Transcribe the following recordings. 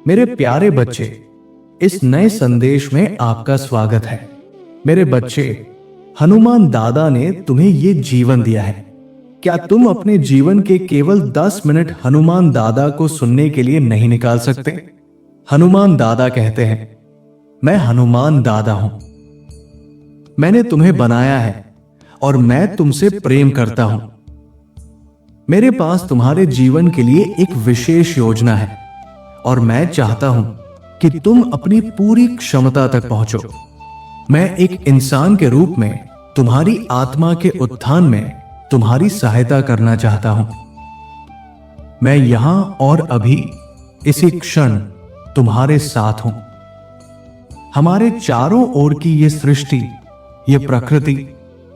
मेरे प्यारे बच्चे, इस नए संदेश में आपका स्वागत है। मेरे बच्चे, हनुमान दादा ने तुम्हें ये जीवन दिया है। क्या तुम अपने जीवन के केवल 10 मिनट हनुमान दादा को सुनने के लिए नहीं निकाल सकते? हनुमान दादा कहते हैं, मैं हनुमान दादा हूं। मैंने तुम्हें बनाया है और मैं तुमसे प्रेम करता हूं। मेरे पास तुम्हारे जीवन के लिए एक विशेष योजना है और मैं चाहता हूं कि तुम अपनी पूरी क्षमता तक पहुंचो। मैं एक इंसान के रूप में तुम्हारी आत्मा के उत्थान में तुम्हारी सहायता करना चाहता हूं। मैं यहां और अभी इसी क्षण तुम्हारे साथ हूं। हमारे चारों ओर की ये सृष्टि, ये प्रकृति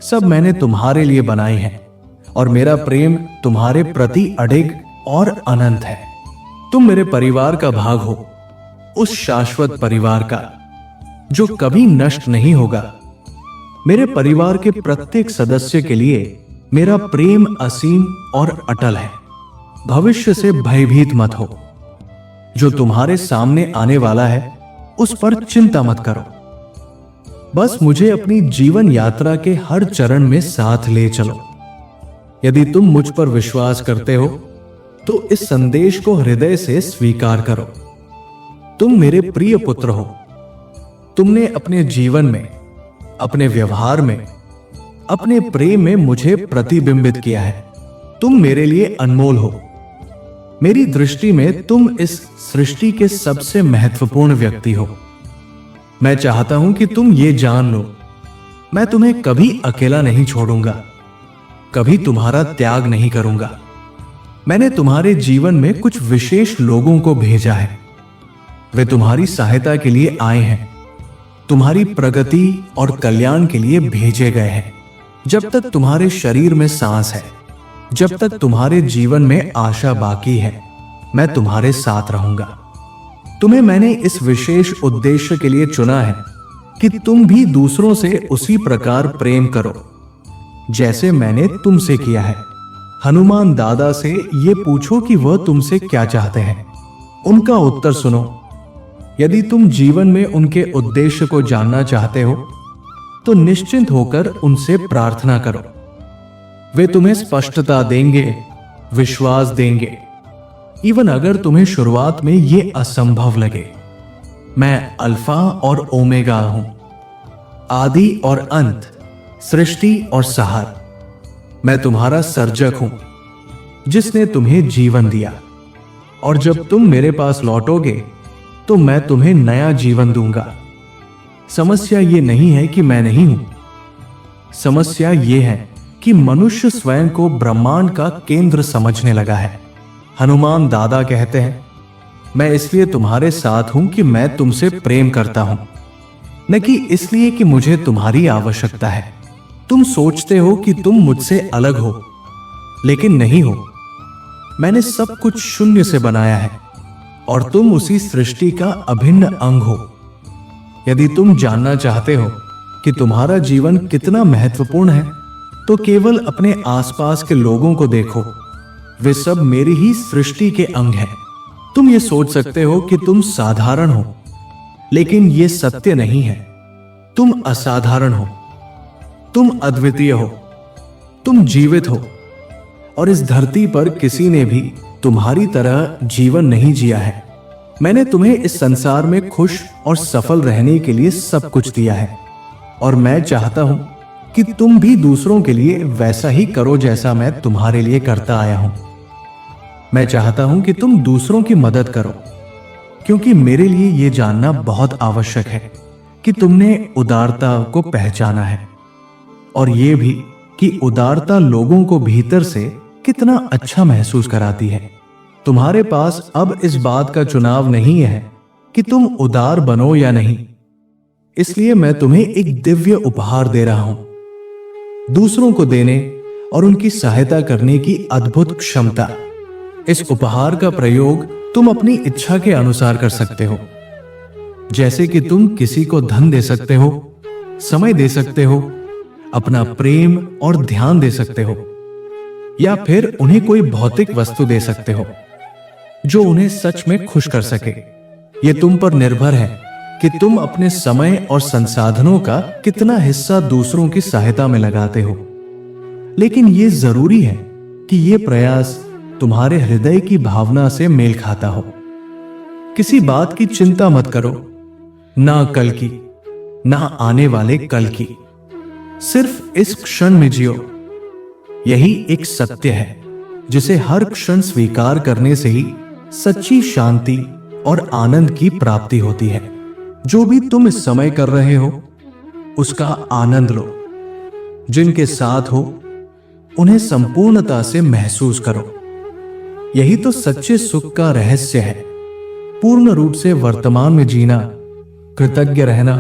सब मैंने तुम्हारे लिए बनाई है और मेरा प्रेम तुम्हारे प्रति अडिग और अनंत है। तुम मेरे परिवार का भाग हो, उस शाश्वत परिवार का जो कभी नष्ट नहीं होगा। मेरे परिवार के प्रत्येक सदस्य के लिए मेरा प्रेम असीम और अटल है। भविष्य से भयभीत मत हो। जो तुम्हारे सामने आने वाला है उस पर चिंता मत करो। बस मुझे अपनी जीवन यात्रा के हर चरण में साथ ले चलो। यदि तुम मुझ पर विश्वास करते हो तो इस संदेश को हृदय से स्वीकार करो। तुम मेरे प्रिय पुत्र हो। तुमने अपने जीवन में, अपने व्यवहार में, अपने प्रेम में मुझे प्रतिबिंबित किया है। तुम मेरे लिए अनमोल हो। मेरी दृष्टि में तुम इस सृष्टि के सबसे महत्वपूर्ण व्यक्ति हो। मैं चाहता हूं कि तुम ये जान लो, मैं तुम्हें कभी अकेला नहीं छोड़ूंगा, कभी तुम्हारा त्याग नहीं करूंगा। मैंने तुम्हारे जीवन में कुछ विशेष लोगों को भेजा है। वे तुम्हारी सहायता के लिए आए हैं, तुम्हारी प्रगति और कल्याण के लिए भेजे गए हैं। जब तक तुम्हारे शरीर में सांस है, जब तक तुम्हारे जीवन में आशा बाकी है, मैं तुम्हारे साथ रहूंगा। तुम्हें मैंने इस विशेष उद्देश्य के लिए चुना है कि तुम भी दूसरों से उसी प्रकार प्रेम करो जैसे मैंने तुमसे किया है। हनुमान दादा से ये पूछो कि वह तुमसे क्या चाहते हैं। उनका उत्तर सुनो। यदि तुम जीवन में उनके उद्देश्य को जानना चाहते हो तो निश्चिंत होकर उनसे प्रार्थना करो। वे तुम्हें स्पष्टता देंगे, विश्वास देंगे, इवन अगर तुम्हें शुरुआत में यह असंभव लगे। मैं अल्फा और ओमेगा हूं, आदि और अंत, सृष्टि और सहार। मैं तुम्हारा सर्जक हूं जिसने तुम्हें जीवन दिया, और जब तुम मेरे पास लौटोगे तो मैं तुम्हें नया जीवन दूंगा। समस्या ये नहीं है कि मैं नहीं हूं, समस्या ये है कि मनुष्य स्वयं को ब्रह्मांड का केंद्र समझने लगा है। हनुमान दादा कहते हैं, मैं इसलिए तुम्हारे साथ हूं कि मैं तुमसे प्रेम करता हूं, न कि इसलिए कि मुझे तुम्हारी आवश्यकता है। तुम सोचते हो कि तुम मुझसे अलग हो, लेकिन नहीं हो। मैंने सब कुछ शून्य से बनाया है और तुम उसी सृष्टि का अभिन्न अंग हो। यदि तुम जानना चाहते हो कि तुम्हारा जीवन कितना महत्वपूर्ण है तो केवल अपने आसपास के लोगों को देखो। वे सब मेरी ही सृष्टि के अंग हैं। तुम ये सोच सकते हो कि तुम साधारण हो, लेकिन ये सत्य नहीं है। तुम असाधारण हो, तुम अद्वितीय हो, तुम जीवित हो, और इस धरती पर किसी ने भी तुम्हारी तरह जीवन नहीं जिया है। मैंने तुम्हें इस संसार में खुश और सफल रहने के लिए सब कुछ दिया है, और मैं चाहता हूं कि तुम भी दूसरों के लिए वैसा ही करो जैसा मैं तुम्हारे लिए करता आया हूं। मैं चाहता हूं कि तुम दूसरों की मदद करो, क्योंकि मेरे लिए यह जानना बहुत आवश्यक है कि तुमने उदारता को पहचाना है, और यह भी कि उदारता लोगों को भीतर से कितना अच्छा महसूस कराती है। तुम्हारे पास अब इस बात का चुनाव नहीं है कि तुम उदार बनो या नहीं। इसलिए मैं तुम्हें एक दिव्य उपहार दे रहा हूं, दूसरों को देने और उनकी सहायता करने की अद्भुत क्षमता। इस उपहार का प्रयोग तुम अपनी इच्छा के अनुसार कर सकते हो, जैसे कि तुम किसी को धन दे सकते हो, समय दे सकते हो, अपना प्रेम और ध्यान दे सकते हो, या फिर उन्हें कोई भौतिक वस्तु दे सकते हो जो उन्हें सच में खुश कर सके। ये तुम पर निर्भर है कि तुम अपने समय और संसाधनों का कितना हिस्सा दूसरों की सहायता में लगाते हो। लेकिन ये जरूरी है कि ये प्रयास तुम्हारे हृदय की भावना से मेल खाता हो। किसी बात की चिंता मत करो, ना कल की, ना आने वाले कल की। सिर्फ इस क्षण में जियो। यही एक सत्य है जिसे हर क्षण स्वीकार करने से ही सच्ची शांति और आनंद की प्राप्ति होती है। जो भी तुम इस समय कर रहे हो उसका आनंद लो। जिनके साथ हो उन्हें संपूर्णता से महसूस करो। यही तो सच्चे सुख का रहस्य है। पूर्ण रूप से वर्तमान में जीना, कृतज्ञ रहना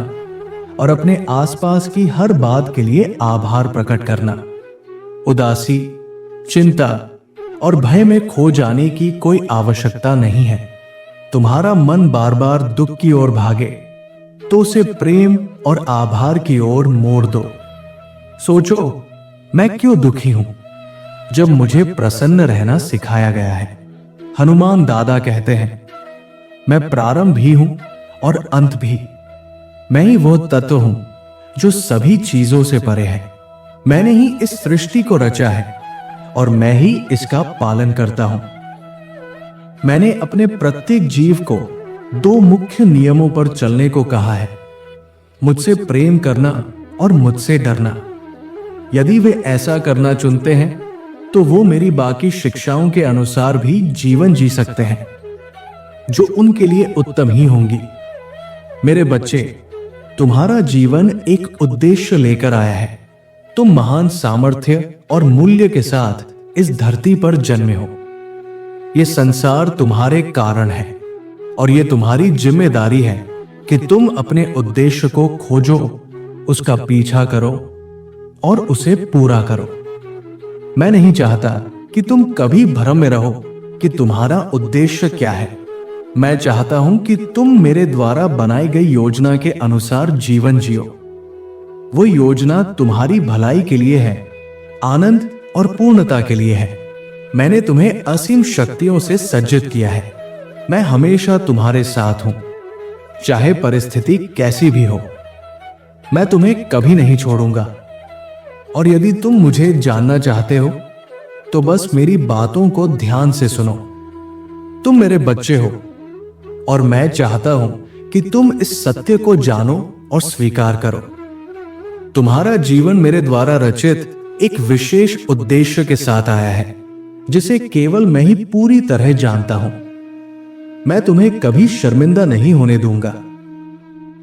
और अपने आसपास की हर बात के लिए आभार प्रकट करना। उदासी, चिंता और भय में खो जाने की कोई आवश्यकता नहीं है। तुम्हारा मन बार बार दुख की ओर भागे तो उसे प्रेम और आभार की ओर मोड़ दो। सोचो, मैं क्यों दुखी हूं जब मुझे प्रसन्न रहना सिखाया गया है। हनुमान दादा कहते हैं, मैं प्रारंभ भी हूं और अंत भी। मैं ही वो तत्व हूं जो सभी चीजों से परे है। मैंने ही इस सृष्टि को रचा है और मैं ही इसका पालन करता हूं। मैंने अपने प्रत्येक जीव को दो मुख्य नियमों पर चलने को कहा है, मुझसे प्रेम करना और मुझसे डरना। यदि वे ऐसा करना चुनते हैं तो वो मेरी बाकी शिक्षाओं के अनुसार भी जीवन जी सकते हैं, जो उनके लिए उत्तम ही होंगी। मेरे बच्चे, तुम्हारा जीवन एक उद्देश्य लेकर आया है। तुम महान सामर्थ्य और मूल्य के साथ इस धरती पर जन्मे हो। यह संसार तुम्हारे कारण है और यह तुम्हारी जिम्मेदारी है कि तुम अपने उद्देश्य को खोजो, उसका पीछा करो और उसे पूरा करो। मैं नहीं चाहता कि तुम कभी भ्रम में रहो कि तुम्हारा उद्देश्य क्या है। मैं चाहता हूं कि तुम मेरे द्वारा बनाई गई योजना के अनुसार जीवन जियो। वो योजना तुम्हारी भलाई के लिए है, आनंद और पूर्णता के लिए है। मैंने तुम्हें असीम शक्तियों से सज्जित किया है। मैं हमेशा तुम्हारे साथ हूं, चाहे परिस्थिति कैसी भी हो। मैं तुम्हें कभी नहीं छोड़ूंगा। और यदि तुम मुझे जानना चाहते हो तो बस मेरी बातों को ध्यान से सुनो। तुम मेरे बच्चे हो और मैं चाहता हूं कि तुम इस सत्य को जानो और स्वीकार करो। तुम्हारा जीवन मेरे द्वारा रचित एक विशेष उद्देश्य के साथ आया है, जिसे केवल मैं ही पूरी तरह जानता हूं। मैं तुम्हें कभी शर्मिंदा नहीं होने दूंगा।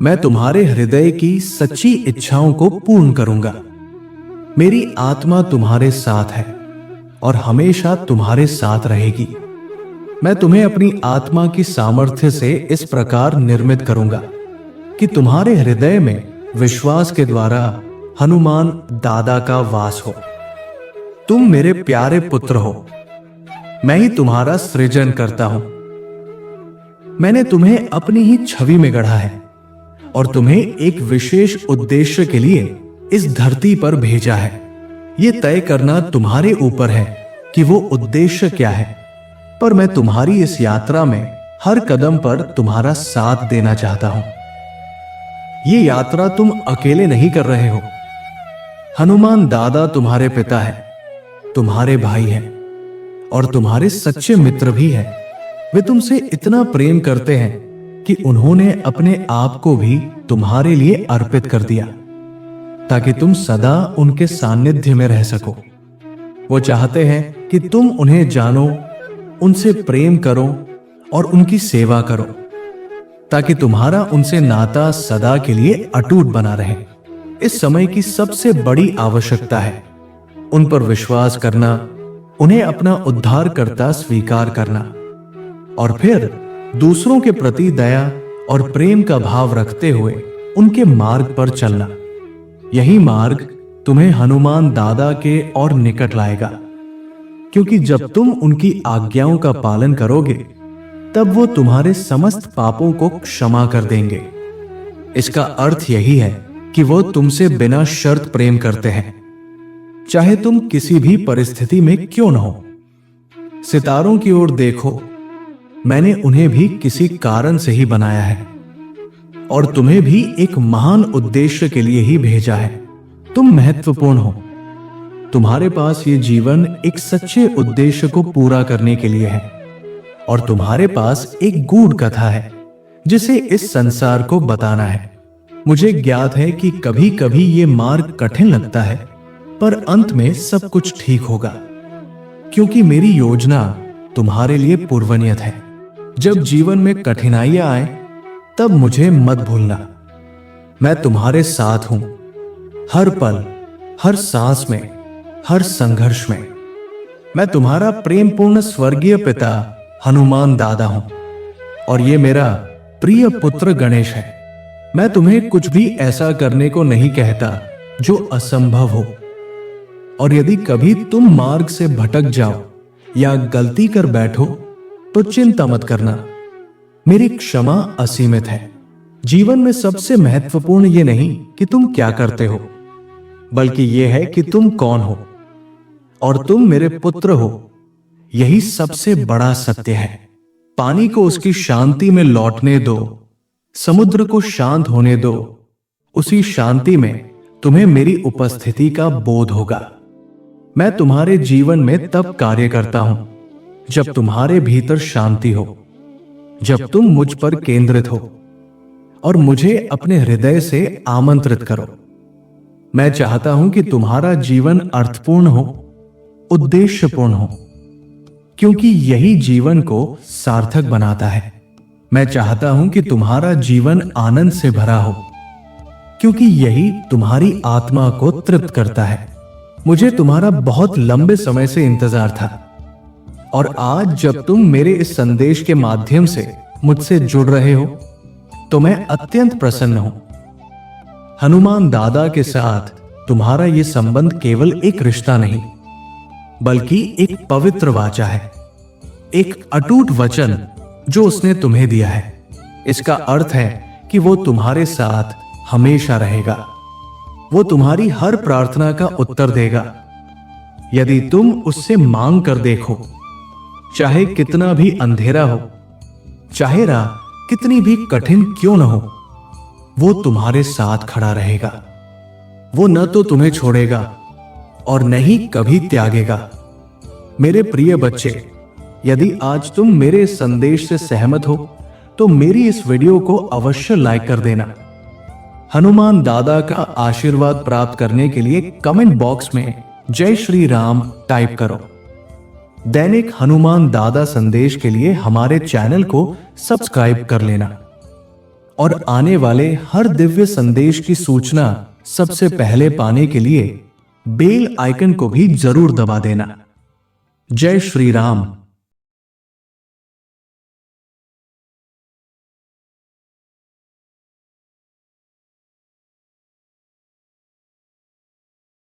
मैं तुम्हारे हृदय की सच्ची इच्छाओं को पूर्ण करूंगा। मेरी आत्मा तुम्हारे साथ है और हमेशा तुम्हारे साथ रहेगी। मैं तुम्हें अपनी आत्मा की सामर्थ्य से इस प्रकार निर्मित करूंगा कि तुम्हारे हृदय में विश्वास के द्वारा हनुमान दादा का वास हो। तुम मेरे प्यारे पुत्र हो। मैं ही तुम्हारा सृजन करता हूं। मैंने तुम्हें अपनी ही छवि में गढ़ा है और तुम्हें एक विशेष उद्देश्य के लिए इस धरती पर भेजा है। यह तय करना तुम्हारे ऊपर है कि वो उद्देश्य क्या है, पर मैं तुम्हारी इस यात्रा में हर कदम पर तुम्हारा साथ देना चाहता हूं। ये यात्रा तुम अकेले नहीं कर रहे हो। हनुमान दादा तुम्हारे पिता है, तुम्हारे भाई हैं और तुम्हारे सच्चे मित्र भी हैं। वे तुमसे इतना प्रेम करते हैं कि उन्होंने अपने आप को भी तुम्हारे लिए अर्पित कर दिया ताकि तुम सदा उनके सानिध्य में रह सको। वो चाहते हैं कि तुम उन्हें जानो, उनसे प्रेम करो और उनकी सेवा करो, ताकि तुम्हारा उनसे नाता सदा के लिए अटूट बना रहे। इस समय की सबसे बड़ी आवश्यकता है उन पर विश्वास करना, उन्हें अपना उद्धारकर्ता स्वीकार करना और फिर दूसरों के प्रति दया और प्रेम का भाव रखते हुए उनके मार्ग पर चलना। यही मार्ग तुम्हें हनुमान दादा के और निकट लाएगा, क्योंकि जब तुम उनकी आज्ञाओं का पालन करोगे तब वो तुम्हारे समस्त पापों को क्षमा कर देंगे। इसका अर्थ यही है कि वो तुमसे बिना शर्त प्रेम करते हैं, चाहे तुम किसी भी परिस्थिति में क्यों न हो। सितारों की ओर देखो, मैंने उन्हें भी किसी कारण से ही बनाया है और तुम्हें भी एक महान उद्देश्य के लिए ही भेजा है। तुम महत्वपूर्ण हो। तुम्हारे पास ये जीवन एक सच्चे उद्देश्य को पूरा करने के लिए है और तुम्हारे पास एक गूढ़ कथा है जिसे इस संसार को बताना है। मुझे ज्ञात है कि कभी कभी ये मार्ग कठिन लगता है, पर अंत में सब कुछ ठीक होगा, क्योंकि मेरी योजना तुम्हारे लिए पूर्वनियत है। जब जीवन में कठिनाइयां आए तब मुझे मत भूलना। मैं तुम्हारे साथ हूं, हर पल, हर सांस में, हर संघर्ष में। मैं तुम्हारा प्रेमपूर्ण स्वर्गीय पिता हनुमान दादा हूं और ये मेरा प्रिय पुत्र गणेश है। मैं तुम्हें कुछ भी ऐसा करने को नहीं कहता जो असंभव हो, और यदि कभी तुम मार्ग से भटक जाओ या गलती कर बैठो तो चिंता मत करना। मेरी क्षमा असीमित है। जीवन में सबसे महत्वपूर्ण ये नहीं कि तुम क्या करते हो, बल्कि यह है कि तुम कौन हो, और तुम मेरे पुत्र हो। यही सबसे बड़ा सत्य है। पानी को उसकी शांति में लौटने दो, समुद्र को शांत होने दो। उसी शांति में तुम्हें मेरी उपस्थिति का बोध होगा। मैं तुम्हारे जीवन में तब कार्य करता हूं जब तुम्हारे भीतर शांति हो, जब तुम मुझ पर केंद्रित हो और मुझे अपने हृदय से आमंत्रित करो। मैं चाहता हूं कि तुम्हारा जीवन अर्थपूर्ण हो, उद्देश्यपूर्ण हो, क्योंकि यही जीवन को सार्थक बनाता है। मैं चाहता हूं कि तुम्हारा जीवन आनंद से भरा हो, क्योंकि यही तुम्हारी आत्मा को तृप्त करता है। मुझे तुम्हारा बहुत लंबे समय से इंतजार था, और आज जब तुम मेरे इस संदेश के माध्यम से मुझसे जुड़ रहे हो तो मैं अत्यंत प्रसन्न हूं। हनुमान दादा के साथ तुम्हारा यह संबंध केवल एक रिश्ता नहीं, बल्कि एक पवित्र वाचा है, एक अटूट वचन जो उसने तुम्हें दिया है। इसका अर्थ है कि वो तुम्हारे साथ हमेशा रहेगा। वो तुम्हारी हर प्रार्थना का उत्तर देगा यदि तुम उससे मांग कर देखो। चाहे कितना भी अंधेरा हो, चाहे राह कितनी भी कठिन क्यों न हो, वो तुम्हारे साथ खड़ा रहेगा। वो न तो तुम्हें छोड़ेगा और न ही कभी त्यागेगा। मेरे प्रिय बच्चे, यदि आज तुम मेरे संदेश से सहमत हो तो मेरी इस वीडियो को अवश्य लाइक कर देना। हनुमान दादा का आशीर्वाद प्राप्त करने के लिए कमेंट बॉक्स में जय श्री राम टाइप करो। दैनिक हनुमान दादा संदेश के लिए हमारे चैनल को सब्सक्राइब कर लेना और आने वाले हर दिव्य संदेश की सूचना सबसे पहले पाने के लिए बेल आइकन को भी जरूर दबा देना। जय श्री राम।